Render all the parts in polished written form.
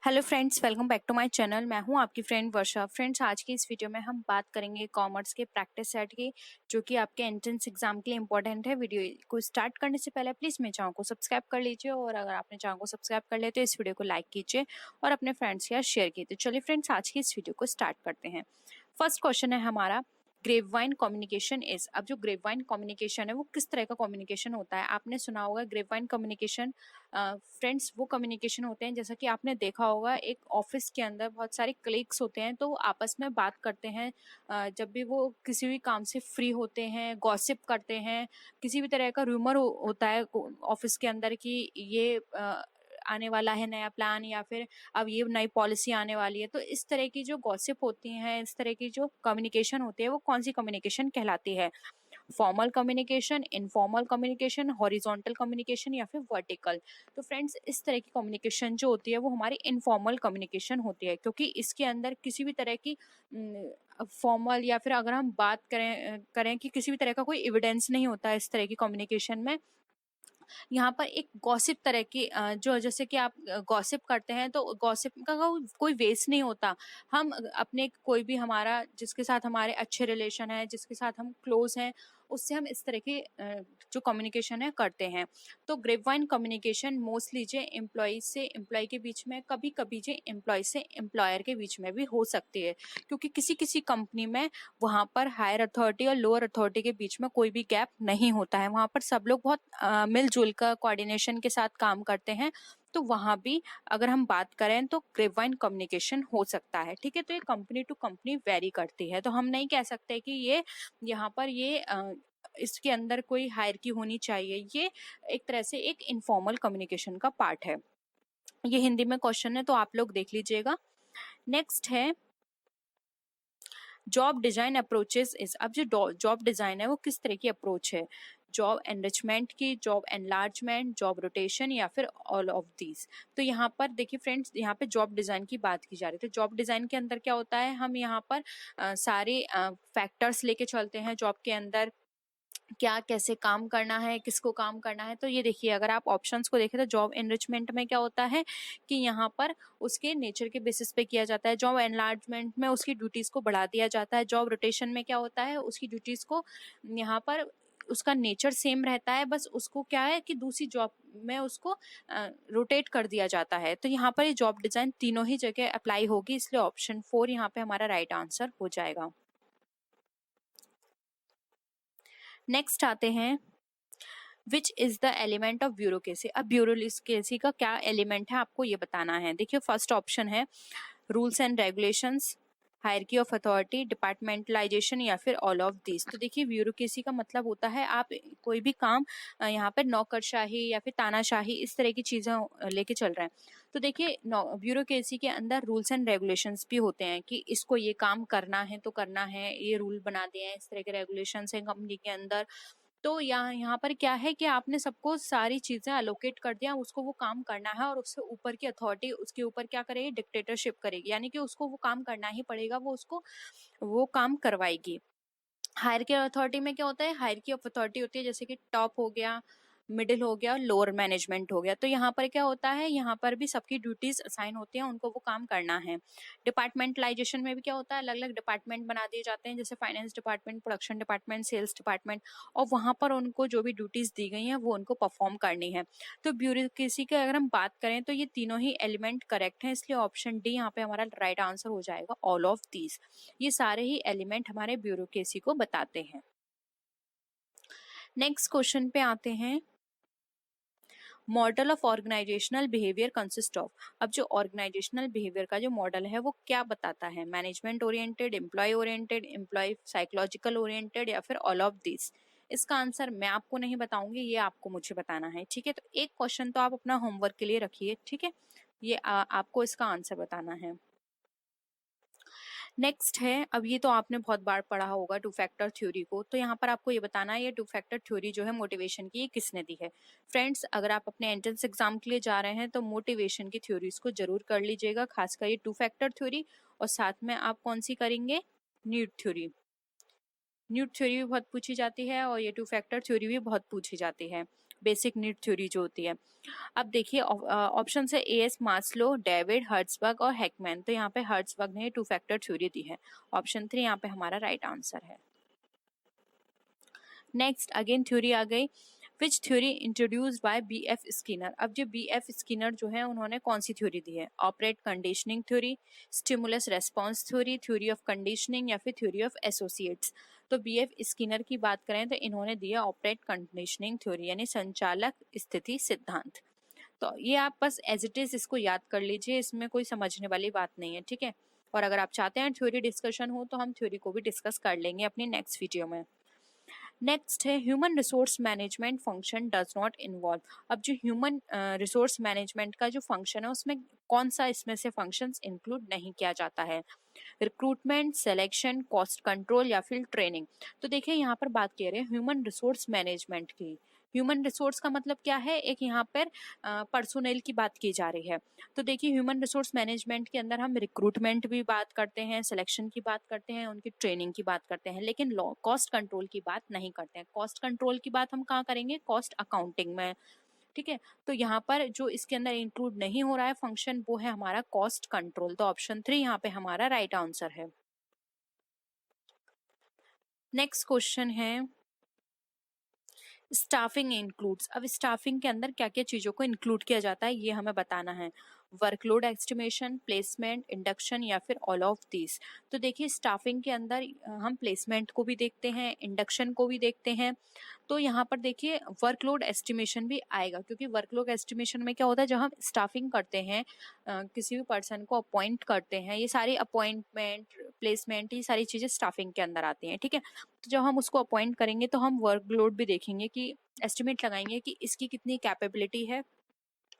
Hello friends, welcome back to my channel. मैं हूं आपकी फ्रेंड वर्षा। फ्रेंड्स, आज की इस वीडियो में हम बात करेंगे कॉमर्स के प्रैक्टिस सेट की, जो कि आपके एंट्रेंस एग्जाम के लिए इंपॉर्टेंट है। वीडियो को स्टार्ट करने से पहले प्लीज़ मेरे चैनल को सब्सक्राइब कर लीजिए, और अगर आपने चैनल को सब्सक्राइब कर लिया तो इस वीडियो को लाइक कीजिए और अपने फ्रेंड्स के साथ शेयर कीजिए। चलिए फ्रेंड्स, आज की इस वीडियो को स्टार्ट करते हैं। फर्स्ट क्वेश्चन है हमारा, ग्रेपवाइन कम्युनिकेशन इज। अब जो ग्रेपवाइन कम्युनिकेशन है वो किस तरह का कम्युनिकेशन होता है? आपने सुना होगा ग्रेपवाइन कम्युनिकेशन। फ्रेंड्स, वो कम्युनिकेशन होते हैं, जैसा कि आपने देखा होगा, एक ऑफिस के अंदर बहुत सारे कलीग्स होते हैं तो वो आपस में बात करते हैं। जब भी वो किसी भी काम से फ्री होते हैं, गॉसिप करते हैं, किसी भी तरह का रूमर होता है ऑफिस के अंदर कि ये आने वाला है नया प्लान, या फिर अब ये नई पॉलिसी आने वाली है। तो इस तरह की जो गॉसिप होती हैं, इस तरह की जो कम्युनिकेशन होती है, वो कौन सी कम्युनिकेशन कहलाती है? Formal communication, informal communication, horizontal communication, या फिर वर्टिकल। तो फ्रेंड्स, इस तरह की कम्युनिकेशन जो होती है वो हमारी इनफॉर्मल कम्युनिकेशन होती है, क्योंकि इसके अंदर किसी भी तरह की फॉर्मल, या फिर अगर हम बात करें कि किसी भी तरह का कोई एविडेंस नहीं होता है इस तरह की कम्युनिकेशन में। यहाँ पर एक गॉसिप तरह की जो जैसे कि आप गॉसिप करते हैं तो गॉसिप का कोई वेस्ट नहीं होता। हम अपने कोई भी हमारा जिसके साथ हमारे अच्छे रिलेशन है, जिसके साथ हम क्लोज हैं, उससे हम इस तरह की जो कम्युनिकेशन है करते हैं। तो ग्रेपवाइन कम्युनिकेशन मोस्टली जो एम्प्लॉय से एम्प्लॉय के बीच में, कभी कभी जो एम्प्लॉय से एम्प्लॉयर के बीच में भी हो सकती है, क्योंकि किसी किसी कंपनी में वहाँ पर हायर अथॉरिटी और लोअर अथॉरिटी के बीच में कोई भी गैप नहीं होता है। वहाँ पर सब लोग बहुत मिलजुल कर कोऑर्डिनेशन के साथ काम करते हैं। तो वहाँ भी अगर हम बात करें तो ग्रेपवाइन कम्युनिकेशन हो सकता है। ठीक है, तो ये कंपनी टू कंपनी वेरी करती है, तो हम नहीं कह सकते कि ये यहाँ पर ये इसके अंदर कोई हायरार्की होनी चाहिए। ये एक तरह से एक इनफॉर्मल कम्युनिकेशन का पार्ट है। ये हिंदी में क्वेश्चन है, तो आप लोग देख लीजिएगा। नेक्स्ट है जॉब डिजाइन अप्रोचेस इज। अब जो जॉब डिजाइन है वो किस तरह की अप्रोच है? जॉब एनरिचमेंट की, जॉब एनलार्जमेंट, जॉब रोटेशन, या फिर ऑल ऑफ दीज। तो यहाँ पर देखिए फ्रेंड्स, यहाँ पे जॉब डिजाइन की बात की जा रही है। तो जॉब डिजाइन के अंदर क्या होता है, हम यहाँ पर सारे फैक्टर्स लेके चलते हैं जॉब के अंदर, क्या कैसे काम करना है, किसको काम करना है। तो ये देखिए, अगर आप ऑप्शंस को देखें तो जॉब एनरिचमेंट में क्या होता है कि यहाँ पर उसके नेचर के बेसिस पे किया जाता है। जॉब एनलार्जमेंट में उसकी ड्यूटीज को बढ़ा दिया जाता है। जॉब रोटेशन में क्या होता है, उसकी ड्यूटीज को यहाँ पर उसका नेचर सेम रहता है, बस उसको क्या है कि दूसरी जॉब में उसको रोटेट कर दिया जाता है। तो यहाँ पर ये जॉब डिजाइन तीनों ही जगह अप्लाई होगी, इसलिए ऑप्शन 4 यहाँ पे हमारा राइट आंसर हो जाएगा। नेक्स्ट आते हैं, which is the element of bureaucracy. अब ब्यूरोक्रेसी का क्या एलिमेंट है आपको ये बताना है। देखिए, फर्स्ट ऑप्शन है rules and regulations, hierarchy of authority, departmentalisation, या फिर ऑल ऑफ दिस। तो देखिए, ब्यूरोक्रेसी का मतलब होता है आप कोई भी काम यहाँ पर नौकरशाही या फिर तानाशाही इस तरह की चीजें लेके चल रहे हैं। तो देखिए, ब्यूरोक्रेसी के अंदर रूल्स एंड रेगुलेशंस भी होते हैं कि इसको ये काम करना है तो करना है, ये रूल बना दिए हैं, इस तरह के रेगुलेशंस हैं कंपनी के अंदर। तो यहाँ पर क्या है कि आपने सबको सारी चीजें अलोकेट कर दिया, उसको वो काम करना है, और उससे ऊपर की अथॉरिटी उसके ऊपर क्या करेगी, डिक्टेटरशिप करेगी, यानी कि उसको वो काम करना ही पड़ेगा, वो उसको वो काम करवाएगी। हायरार्की अथॉरिटी में क्या होता है, हायरार्की ऑफ अथॉरिटी होती है, जैसे कि टॉप हो गया, मिडिल हो गया, लोअर मैनेजमेंट हो गया। तो यहाँ पर क्या होता है, यहाँ पर भी सबकी ड्यूटीज असाइन होती हैं, उनको वो काम करना है। डिपार्टमेंटलाइजेशन में भी क्या होता है, अलग अलग डिपार्टमेंट बना दिए जाते हैं, जैसे finance department, production department, sales department, और वहां पर उनको जो भी ड्यूटीज दी गई हैं वो उनको परफॉर्म करनी है। तो ब्यूरोक्रेसी की अगर हम बात करें तो ये तीनों ही एलिमेंट करेक्ट हैं, इसलिए ऑप्शन डी यहाँ पे हमारा राइट आंसर हो जाएगा, ऑल ऑफ दीज। ये सारे ही एलिमेंट हमारे ब्यूरोक्रेसी को बताते हैं। नेक्स्ट क्वेश्चन पे आते हैं, model of organizational behaviour consist of. अब जो ऑर्गेनाइजेशनल बिहेवियर का जो मॉडल है वो क्या बताता है, management oriented, employ psychological oriented, या फिर ऑल ऑफ दिस। इसका आंसर मैं आपको नहीं बताऊंगी, ये आपको मुझे बताना है। ठीक है, तो एक क्वेश्चन तो आप अपना होमवर्क के लिए रखिए। ठीक है, ये आपको इसका आंसर बताना है। नेक्स्ट है, अब ये तो आपने बहुत बार पढ़ा होगा टू फैक्टर थ्योरी को, तो यहाँ पर आपको ये बताना है ये टू फैक्टर थ्योरी जो है मोटिवेशन की, ये किसने दी है। फ्रेंड्स, अगर आप अपने एंट्रेंस एग्जाम के लिए जा रहे हैं तो मोटिवेशन की थ्योरीज को जरूर कर लीजिएगा, खासकर ये टू फैक्टर थ्योरी, और साथ में आप कौन सी करेंगे, न्यूट थ्योरी। न्यूट थ्योरी भी बहुत पूछी जाती है, और ये टू फैक्टर थ्योरी भी बहुत पूछी जाती है। बेसिक नीड थ्योरी जो होती है। अब देखिए ऑप्शन है एएस मास्लो, डेविड, हर्ट्जबर्ग और हैकमैन। तो यहाँ पे हर्ट्जबर्ग ने 2 फैक्टर थ्योरी दी है। ऑप्शन 3 यहाँ पे हमारा राइट आंसर है। नेक्स्ट अगेन थ्योरी आ गई, विच theory introduced by BF. Skinner. अब जो बी.एफ. स्किनर जो है उन्होंने कौन सी थ्योरी दी है? Operate conditioning theory, stimulus response theory, theory of conditioning या फिर थ्योरी ऑफ एसोसिएट्स। तो बी.एफ. स्किनर की बात करें तो इन्होंने दिया ऑपरेट कंडीशनिंग थ्योरी यानी संचालक स्थिति सिद्धांत। तो ये आप बस एज इट इज इसको याद कर लीजिए, इसमें कोई समझने वाली बात नहीं है, ठीक है। और अगर आप चाहते हैं थ्योरी डिस्कशन हो तो हम थ्योरी को भी डिस्कस कर लेंगे अपनी नेक्स्ट वीडियो में। नेक्स्ट है human resource management function does not involve. अब जो ह्यूमन रिसोर्स मैनेजमेंट का जो फंक्शन है उसमें कौन सा इसमें से फंक्शंस इंक्लूड नहीं किया जाता है? रिक्रूटमेंट, सिलेक्शन, कॉस्ट कंट्रोल या फिर ट्रेनिंग। तो देखिए यहाँ पर बात कर रहे हैं ह्यूमन रिसोर्स मैनेजमेंट की। ह्यूमन रिसोर्स का मतलब क्या है? एक यहाँ पर पर्सोनेल की बात की जा रही है। तो देखिए ह्यूमन रिसोर्स मैनेजमेंट के अंदर हम रिक्रूटमेंट भी बात करते हैं, सिलेक्शन की बात करते हैं, उनकी ट्रेनिंग की बात करते हैं, लेकिन कॉस्ट कंट्रोल की बात नहीं करते हैं। कॉस्ट कंट्रोल की बात हम कहाँ करेंगे? कॉस्ट अकाउंटिंग में, ठीक है। तो यहाँ पर जो इसके अंदर इंक्लूड नहीं हो रहा है फंक्शन वो है हमारा कॉस्ट कंट्रोल। तो ऑप्शन 3 यहाँ पे हमारा राइट आंसर है। नेक्स्ट क्वेश्चन है स्टाफिंग इंक्लूड्स। अब स्टाफिंग के अंदर क्या क्या चीजों को इंक्लूड किया जाता है ये हमें बताना है। वर्कलोड एस्टिमेशन, प्लेसमेंट, इंडक्शन या फिर ऑल ऑफ दिस। तो देखिए स्टाफिंग के अंदर हम प्लेसमेंट को भी देखते हैं, इंडक्शन को भी देखते हैं। तो यहाँ पर देखिए वर्कलोड एस्टिमेशन भी आएगा, क्योंकि वर्कलोड एस्टिमेशन में क्या होता है जब हम स्टाफिंग करते हैं, किसी भी पर्सन को अपॉइंट करते हैं, ये सारी अपॉइंटमेंट, प्लेसमेंट, ये सारी चीजें स्टाफिंग के अंदर आती हैं, ठीक है। तो जब हम उसको अपॉइंट करेंगे तो हम वर्कलोड भी देखेंगे कि एस्टिमेट लगाएंगे कि इसकी कितनी कैपेबिलिटी है,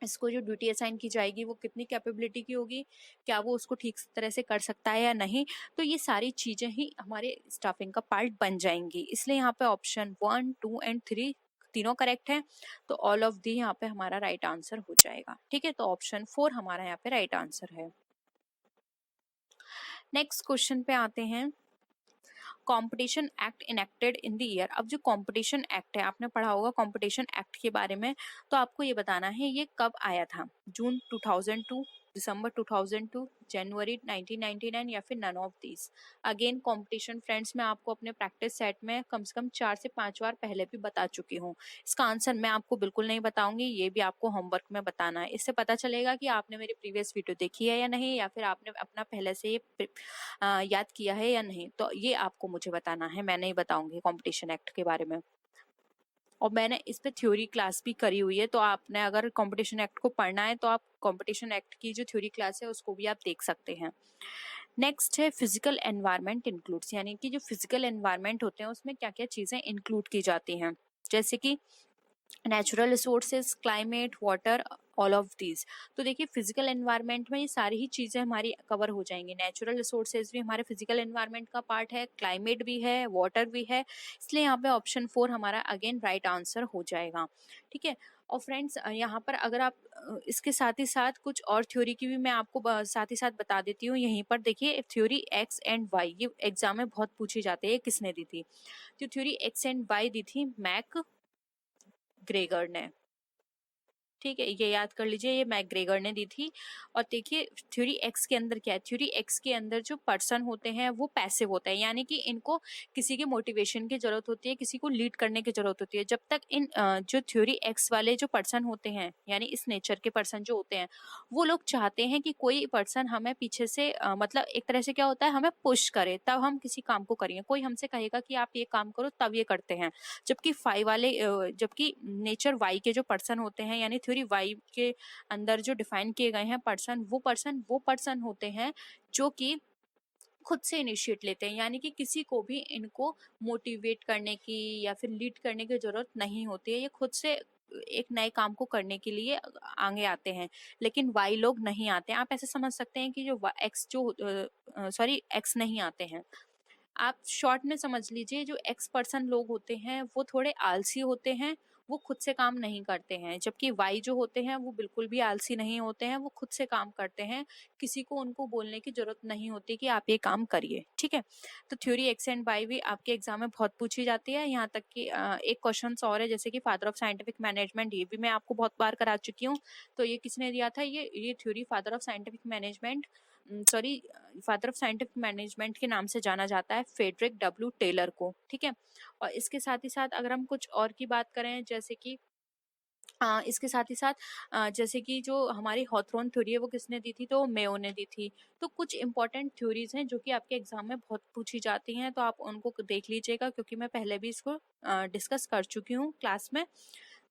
इसको जो ड्यूटी असाइन की जाएगी वो कितनी कैपेबिलिटी की होगी, क्या वो उसको ठीक तरह से कर सकता है या नहीं। तो ये सारी चीजें ही हमारे स्टाफिंग का पार्ट बन जाएंगी। इसलिए यहाँ पे ऑप्शन 1, 2 एंड 3 तीनों करेक्ट है। तो ऑल ऑफ दी यहाँ पे हमारा राइट आंसर हो जाएगा, ठीक है। तो ऑप्शन 4 हमारा यहाँ पे राइट आंसर है। नेक्स्ट क्वेश्चन पे आते हैं, competition act enacted in the year. अब जो कंपटीशन एक्ट है, आपने पढ़ा होगा कंपटीशन एक्ट के बारे में, तो आपको ये बताना है ये कब आया था। जून 2002, दिसंबर 2002, जनवरी 1999 या फिर none of these. Again competition friends मैं आपको अपने प्रैक्टिस सेट में कम से कम 4 से 5 बार पहले भी बता चुकी हूँ। इसका आंसर मैं आपको बिल्कुल नहीं बताऊंगी, ये भी आपको होमवर्क में बताना है। इससे पता चलेगा कि आपने मेरी प्रीवियस वीडियो देखी है या नहीं, या फिर आपने अपना पहले से ये याद किया है या नहीं। तो ये आपको मुझे बताना है, मैं नहीं बताऊंगी कंपटीशन एक्ट के बारे में। और मैंने इस पे थ्योरी क्लास भी करी हुई है, तो आपने अगर कंपटीशन एक्ट को पढ़ना है तो आप कंपटीशन एक्ट की जो थ्योरी क्लास है उसको भी आप देख सकते हैं। नेक्स्ट है फिजिकल एनवायरनमेंट इंक्लूड्स, यानी कि जो फिजिकल एनवायरनमेंट होते हैं उसमें क्या क्या चीजें इंक्लूड की जाती हैं, जैसे कि natural resources, climate, water, all of these. तो देखिए फिजिकल एनवायरनमेंट में ये सारी ही चीजें हमारी कवर हो जाएंगी। नेचुरल रिसोर्सेज भी हमारे फिजिकल एनवायरनमेंट का पार्ट है, क्लाइमेट भी है, वाटर भी है। इसलिए यहाँ पे ऑप्शन 4 हमारा अगेन राइट आंसर हो जाएगा, ठीक है। और फ्रेंड्स यहाँ पर अगर आप इसके साथ ही साथ कुछ और थ्योरी की भी मैं आपको साथ ही साथ बता देती हूँ। यहीं पर देखिए थ्योरी एक्स एंड वाई, ये एग्जाम में बहुत पूछी जाती है, किसने दी थी? तो थ्योरी एक्स एंड वाई दी थी मैक ग्रेगर ने, ठीक है, ये याद कर लीजिए, ये मैकग्रेगर ने दी थी। और देखिए थ्योरी एक्स के अंदर क्या है, थ्योरी एक्स के अंदर जो पर्सन होते हैं वो पैसिव होते हैं, यानी कि इनको किसी के मोटिवेशन की जरूरत होती है, किसी को लीड करने की जरूरत होती है। जब तक इन जो थ्योरी एक्स वाले जो पर्सन होते हैं, यानी इस नेचर के पर्सन जो होते हैं, वो लोग चाहते हैं कि कोई पर्सन हमें पीछे से मतलब एक तरह से क्या होता है, हमें पुश करे तब हम किसी काम को करेंगे। कोई हमसे कहेगा कि आप ये काम करो तब ये करते हैं। जबकि जबकि नेचर वाई के जो पर्सन होते हैं, यानी थ्योरी वाई के अंदर जो डिफाइन किए गए हैं पर्सन, वो पर्सन होते हैं जो कि खुद से इनिशिएट लेते हैं, यानी कि किसी को भी इनको मोटिवेट करने की या फिर लीड करने की जरूरत नहीं होती है। ये खुद से एक नए काम को करने के लिए आगे आते हैं, लेकिन वाई लोग नहीं आते हैं। आप ऐसे समझ सकते हैं कि जो एक्स नहीं आते हैं। आप शॉर्ट में समझ लीजिए, जो एक्स पर्सन लोग होते हैं वो थोड़े आलसी होते हैं, वो खुद से काम नहीं करते हैं, जबकि वाई जो होते हैं वो बिल्कुल भी आलसी नहीं होते हैं, वो खुद से काम करते हैं, किसी को उनको बोलने की जरूरत नहीं होती कि आप ये काम करिए। ठीक है, तो थ्योरी एक्स एंड वाई भी आपके एग्जाम में बहुत पूछी जाती है। यहाँ तक कि एक क्वेश्चन और है, जैसे कि फादर ऑफ साइंटिफिक मैनेजमेंट, ये भी मैं आपको बहुत बार करा चुकी हूँ। तो ये किसने दिया था, ये theory father of scientific management, sorry, father of scientific management के नाम से जाना जाता है फ्रेडरिक डब्ल्यू टेलर को। ठीक है, और इसके साथ ही साथ अगर हम कुछ और की बात करें, जैसे कि इसके साथ ही साथ जैसे कि जो हमारी हॉथरॉन थ्योरी है वो किसने दी थी, तो मेयो ने दी थी। तो कुछ इंपॉर्टेंट थ्योरीज हैं जो कि आपके एग्जाम में बहुत पूछी जाती हैं, तो आप उनको देख लीजिएगा, क्योंकि मैं पहले भी इसको डिस्कस कर चुकी हूँ क्लास में।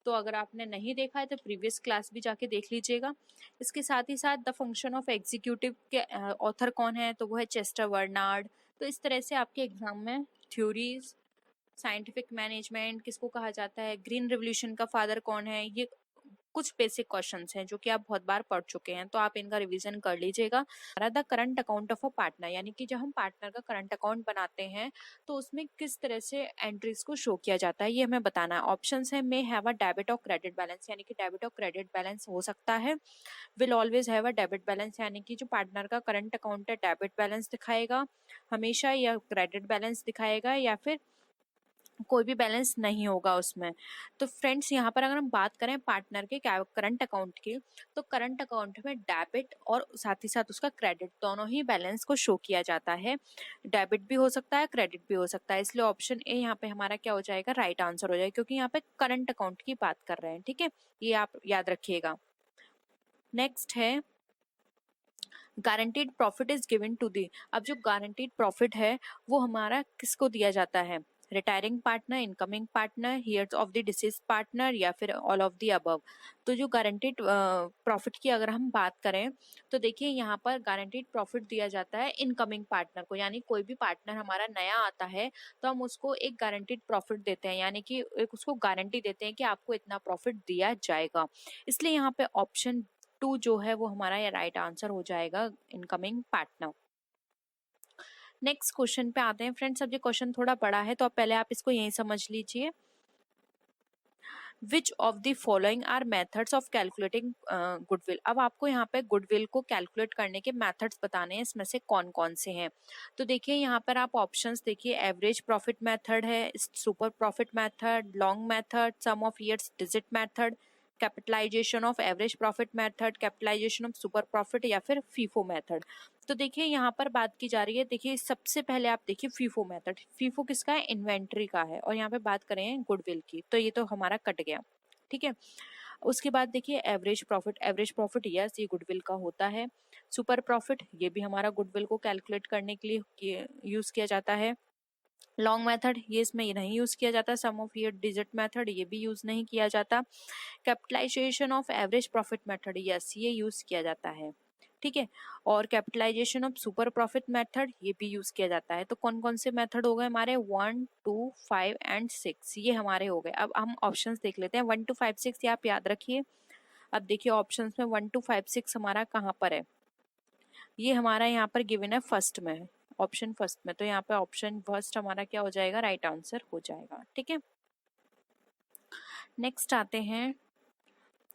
तो अगर आपने नहीं देखा है तो प्रीवियस क्लास भी जाके देख लीजिएगा। इसके साथ ही साथ द फंक्शन ऑफ एग्जीक्यूटिव के ऑथर कौन है, तो वो है चेस्टर बर्नार्ड। तो इस तरह से आपके एग्जाम में थ्योरीज, साइंटिफिक मैनेजमेंट किसको कहा जाता है, ग्रीन रिवोल्यूशन का फादर कौन है, ये कुछ बेसिक क्वेश्चंस हैं जो कि आप बहुत बार पढ़ चुके हैं, तो आप इनका रिवीजन कर लीजिएगा। The current account of a partner, यानी कि जब हम पार्टनर का करंट अकाउंट बनाते हैं तो उसमें किस तरह से एंट्रीज को शो किया जाता है, ये हमें बताना है। ऑप्शंस है, मे हैव अ डेबिट और क्रेडिट बैलेंस, यानी कि डेबिट और क्रेडिट बैलेंस हो सकता है। Will always have a debit balance, यानी कि जो पार्टनर का करंट अकाउंट है डेबिट बैलेंस दिखाएगा हमेशा, या क्रेडिट बैलेंस दिखाएगा, या फिर कोई भी बैलेंस नहीं होगा उसमें। तो फ्रेंड्स, यहाँ पर अगर हम बात करें पार्टनर के करंट अकाउंट की, तो करंट अकाउंट में डेबिट और साथ ही साथ उसका क्रेडिट दोनों ही बैलेंस को शो किया जाता है। डेबिट भी हो सकता है, क्रेडिट भी हो सकता है, इसलिए ऑप्शन ए यहाँ पे हमारा क्या हो जाएगा, राइट आंसर हो जाएगा, क्योंकि यहाँ पे करंट अकाउंट की बात कर रहे हैं। ठीक है, ये आप याद रखिएगा। नेक्स्ट है, guaranteed profit is given to the. अब जो गारंटीड प्रॉफिट है वो हमारा किसको दिया जाता है, retiring partner, incoming partner, heirs of the deceased partner, या फिर ऑल ऑफ द अबव। तो जो गारंटीड प्रॉफिट की अगर हम बात करें तो देखिए यहाँ पर गारंटीड प्रॉफिट दिया जाता है इनकमिंग पार्टनर को, यानी कोई भी पार्टनर हमारा नया आता है तो हम उसको एक गारंटीड प्रॉफिट देते हैं, यानी कि एक उसको गारंटी देते हैं कि आपको इतना प्रॉफिट दिया जाएगा। इसलिए यहाँ पे ऑप्शन 2 जो है वो हमारा ये राइट आंसर हो जाएगा, इनकमिंग पार्टनर। नेक्स्ट क्वेश्चन पे आते हैं फ्रेंड्स। अब ये क्वेश्चन थोड़ा बड़ा है तो अब पहले आप इसको यहीं समझ लीजिए। Which of the following are methods of calculating goodwill. अब आपको यहाँ पे गुडविल को कैलकुलेट करने के मेथड्स बताने हैं, इसमें से कौन कौन से हैं। तो देखिए यहाँ पर आप ऑप्शंस देखिए, एवरेज प्रॉफिट मेथड है, super profit method, long method, sum of years digit method, capitalization of average profit method, capitalization of super profit, या फिर फीफो मेथड। तो देखिए यहाँ पर बात की जा रही है, देखिए सबसे पहले आप देखिए फीफो मेथड। फीफो किसका है, इन्वेंट्री का है, और यहाँ पे बात करें गुडविल की, तो ये तो हमारा कट गया। ठीक है, उसके बाद देखिए average profit. Average profit yes ये गुडविल का होता है। सुपर प्रॉफिट ये भी हमारा गुडविल को कैलकुलेट करने के लिए यूज किया जाता है। लॉन्ग मेथड ये इसमें ये नहीं यूज किया जाता। Sum of year digit method ये भी यूज नहीं किया जाता। Capitalization of average profit method yes ये यूज किया जाता है। ठीक है, और capitalization of super profit method ये भी यूज किया जाता है। तो कौन कौन से मेथड हो गए हमारे, 1, 2, 5 एंड 6 ये हमारे हो गए। अब हम ऑप्शंस देख लेते हैं। 1 to 5 6 ये आप याद रखिए। अब देखिए ऑप्शंस में 1 to 5 6 हमारा कहाँ पर है, ये हमारा यहाँ पर गिवन है फर्स्ट में, ऑप्शन फर्स्ट में। तो यहाँ पे ऑप्शन फर्स्ट हमारा क्या हो जाएगा, राइट आंसर हो जाएगा। ठीक है, नेक्स्ट आते हैं,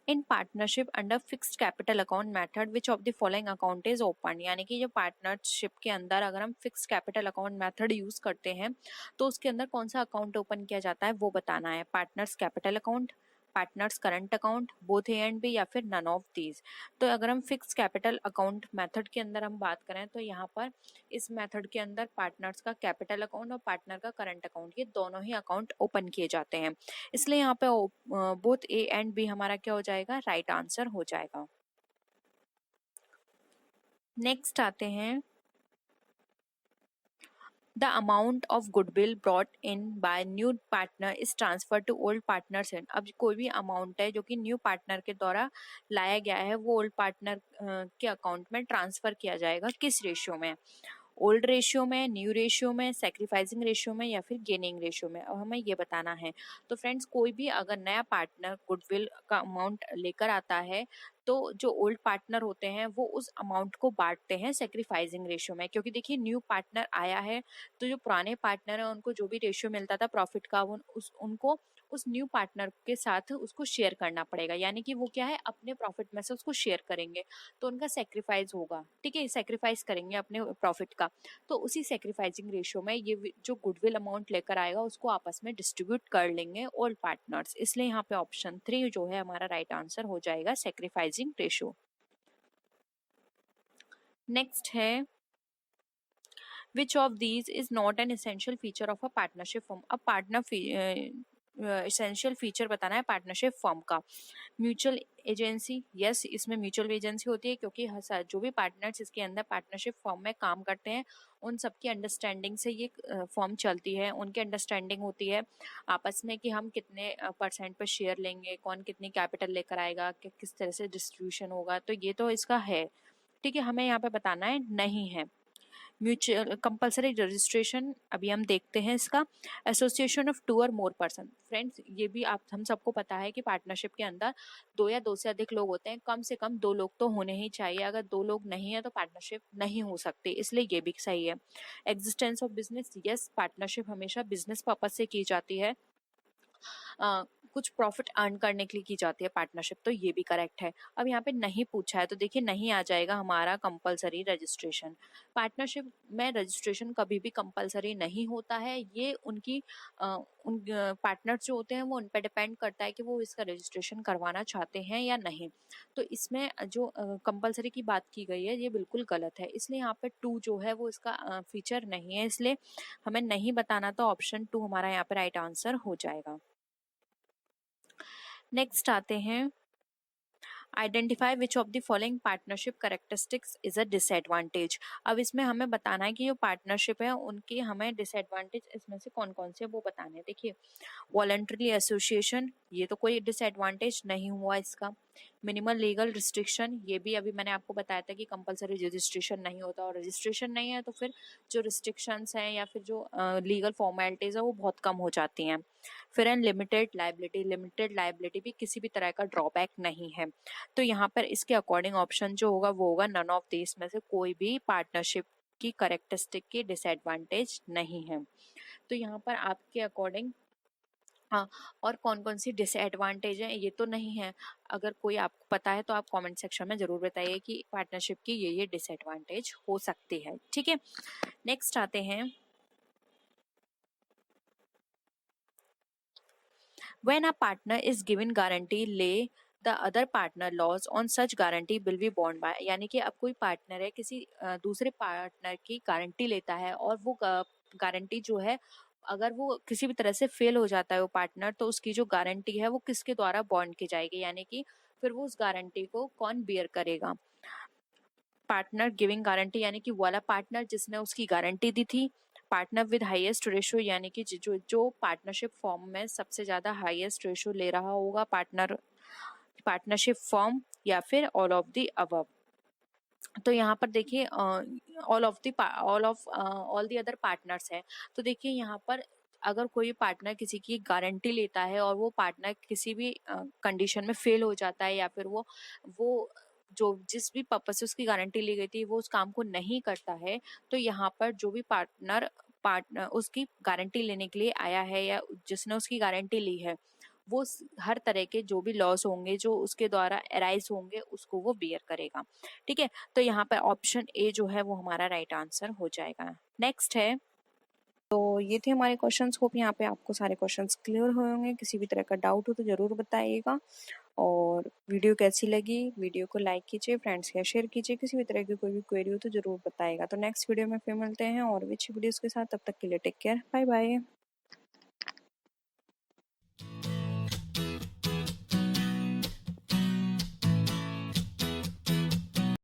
in partnership under fixed capital account method which of the following account is open. यानी कि जो पार्टनरशिप के अंदर अगर हम fixed capital account method use करते हैं तो उसके अंदर कौन सा अकाउंट ओपन किया जाता है वो बताना है। Partners capital account, partners current account, both A and B, या फिर नन ऑफ दीज। तो अगर हम फिक्स कैपिटल अकाउंट मेथड के अंदर हम बात करें तो यहाँ पर इस मेथड के अंदर पार्टनर्स का कैपिटल अकाउंट और पार्टनर का करंट अकाउंट ये दोनों ही अकाउंट ओपन किए जाते हैं। इसलिए यहाँ पे बोथ ए एंड बी हमारा क्या हो जाएगा, राइट आंसर हो जाएगा। नेक्स्ट आते हैं, the amount of goodwill brought in by new partner is transferred to old partners in। अब कोई भी अमाउंट है जो कि न्यू पार्टनर के द्वारा लाया गया है वो ओल्ड पार्टनर के अकाउंट में ट्रांसफर किया जाएगा, किस रेशियो में, ओल्ड रेशियो में, न्यू रेशियो में, सेक्रीफाइसिंग रेशियो में, या फिर गेनिंग रेशियो में। अब हमें ये बताना है। तो फ्रेंड्स कोई भी अगर नया पार्टनर गुडविल का अमाउंट लेकर आता है तो जो ओल्ड पार्टनर होते हैं वो उस अमाउंट को बांटते हैं सेक्रीफाइसिंग रेशियो में, क्योंकि देखिए न्यू पार्टनर आया है तो जो पुराने पार्टनर है उनको जो भी रेशियो मिलता था प्रॉफिट का वो उनको उस न्यू पार्टनर के साथ उसको शेयर करना पड़ेगा, यानी कि वो क्या है अपने प्रॉफिट में से उसको शेयर करेंगे, तो उनका सेक्रीफाइस होगा, ठीक है, सेक्रीफाइस करेंगे अपने प्रॉफिट का। तो उसी सेक्रीफाइसिंग रेशियो में ये जो गुडविल अमाउंट लेकर आएगा उसको आपस में डिस्ट्रीब्यूट कर लेंगे ओल्ड पार्टनर्स, इसलिए यहाँ पे ऑप्शन 3 जो है हमारा राइट आंसर हो जाएगा, सेक्रीफाइसिंग रेशियो। नेक्स्ट है which of these is not an essential feature of a partnership firm. अब पार्टनर एसेंशियल फीचर बताना है पार्टनरशिप फर्म का। म्यूचुअल एजेंसी, यस इसमें म्यूचुअल एजेंसी होती है, क्योंकि जो भी पार्टनर्स इसके अंदर पार्टनरशिप फर्म में काम करते हैं उन सबकी अंडरस्टैंडिंग से ये फर्म चलती है, उनकी अंडरस्टैंडिंग होती है आपस में कि हम कितने परसेंट पर शेयर लेंगे, कौन कितनी कैपिटल लेकर आएगा, कि किस तरह से डिस्ट्रीब्यूशन होगा, तो ये तो इसका है, ठीक है। हमें यहाँ पे बताना है नहीं है। म्यूचुअल कंपलसरी रजिस्ट्रेशन अभी हम देखते हैं इसका। एसोसिएशन ऑफ 2 और मोर पर्सन, फ्रेंड्स ये भी आप हम सबको पता है कि पार्टनरशिप के अंदर 2 या 2 से अधिक लोग होते हैं, कम से कम 2 लोग तो होने ही चाहिए, अगर 2 लोग नहीं है तो पार्टनरशिप नहीं हो सकती, इसलिए ये भी सही है। Existence of business, yes partnership हमेशा बिजनेस पर्पज से की जाती है, कुछ प्रॉफिट अर्न करने के लिए की जाती है पार्टनरशिप, तो ये भी करेक्ट है। अब यहाँ पे नहीं पूछा है तो देखिए नहीं आ जाएगा हमारा कंपलसरी रजिस्ट्रेशन। पार्टनरशिप में रजिस्ट्रेशन कभी भी कंपलसरी नहीं होता है, ये उनकी उन पार्टनर्स जो होते हैं वो उन पर डिपेंड करता है कि वो इसका रजिस्ट्रेशन करवाना चाहते हैं या नहीं। तो इसमें जो कंपलसरी की बात की गई है ये बिल्कुल गलत है, इसलिए यहाँ पे 2 जो है वो इसका फीचर नहीं है, इसलिए हमें नहीं बताना, तो ऑप्शन 2 हमारा यहाँ पे राइट आंसर हो जाएगा। नेक्स्ट आते हैं identify which of the following partnership characteristics is a disadvantage. अब इसमें हमें बताना है कि जो पार्टनरशिप है उनकी हमें डिसएडवांटेज इसमें से कौन कौन से वो बताने हैं। देखिए वॉलंटरी एसोसिएशन, ये तो कोई डिसएडवांटेज नहीं हुआ इसका। मिनिमल लीगल रिस्ट्रिक्शन, ये भी अभी मैंने आपको बताया था कि कंपलसरी रजिस्ट्रेशन नहीं होता, और रजिस्ट्रेशन नहीं है तो फिर जो रिस्ट्रिक्शंस हैं या फिर जो लीगल फॉर्मेलिटीज है वो बहुत कम हो जाती हैं। फिर लिमिटेड लाइबिलिटी, लिमिटेड लाइबिलिटी भी किसी भी तरह का ड्रॉबैक नहीं है, तो यहाँ पर इसके अकॉर्डिंग ऑप्शन जो होगा वो होगा नन ऑफ दिस में से कोई भी पार्टनरशिप की करेक्टरिस्टिक की डिसएडवांटेज नहीं है। तो यहाँ पर आपके अकॉर्डिंग हाँ, और कौन कौन सी डिसएडवांटेज है ये तो नहीं है, अगर कोई आपको पता है तो आप कमेंट सेक्शन में जरूर बताइए कि पार्टनरशिप की ये डिसएडवांटेज हो सकती है, ठीक है। नेक्स्ट आते हैं when a partner is given guarantee ले the other partner lodge on such guarantee will be bound by, यानी कि अब कोई पार्टनर है किसी दूसरे पार्टनर की गारंटी लेता है और वो गारंटी जो है अगर वो किसी भी तरह से फेल हो जाता है वो पार्टनर, तो उसकी जो गारंटी है वो किसके द्वारा बॉन्ड की जाएगी, यानी कि फिर वो उस गारंटी को कौन बियर करेगा। पार्टनर गिविंग गारंटी यानी कि वाला पार्टनर जिसने उसकी गारंटी दी थी। पार्टनर विद हाईएस्ट रेशियो यानी कि जो पार्टनरशिप फॉर्म में सबसे ज्यादा हाईएस्ट रेशियो ले रहा होगा पार्टनरशिप फॉर्म, या फिर ऑल ऑफ द अबव। तो यहाँ पर देखिए ऑल द अदर पार्टनर्स है, तो देखिए यहाँ पर अगर कोई पार्टनर किसी की गारंटी लेता है और वो पार्टनर किसी भी कंडीशन में फेल हो जाता है, या फिर वो जो जिस भी पर्पज से उसकी गारंटी ली गई थी वो उस काम को नहीं करता है, तो यहाँ पर जो भी पार्टनर उसकी गारंटी लेने के लिए आया है या जिसने उसकी गारंटी ली है वो हर तरह के जो भी लॉस होंगे जो उसके द्वारा अराइज होंगे उसको वो बियर करेगा, ठीक है। तो यहाँ पर ऑप्शन ए जो है वो हमारा राइट आंसर हो जाएगा। नेक्स्ट है, तो ये थे हमारे क्वेश्चंस। होप यहाँ पे आपको सारे क्वेश्चंस क्लियर हुए होंगे, किसी भी तरह का डाउट हो तो जरूर बताइएगा। और वीडियो कैसी लगी, वीडियो को लाइक कीजिए, फ्रेंड्स के शेयर कीजिए, किसी भी तरह की कोई भी क्वेरी हो तो जरूर बताइएगा। तो नेक्स्ट वीडियो में फिर मिलते हैं और भी अच्छी वीडियोस के साथ, तब तक के लिए टेक केयर, बाय बाय।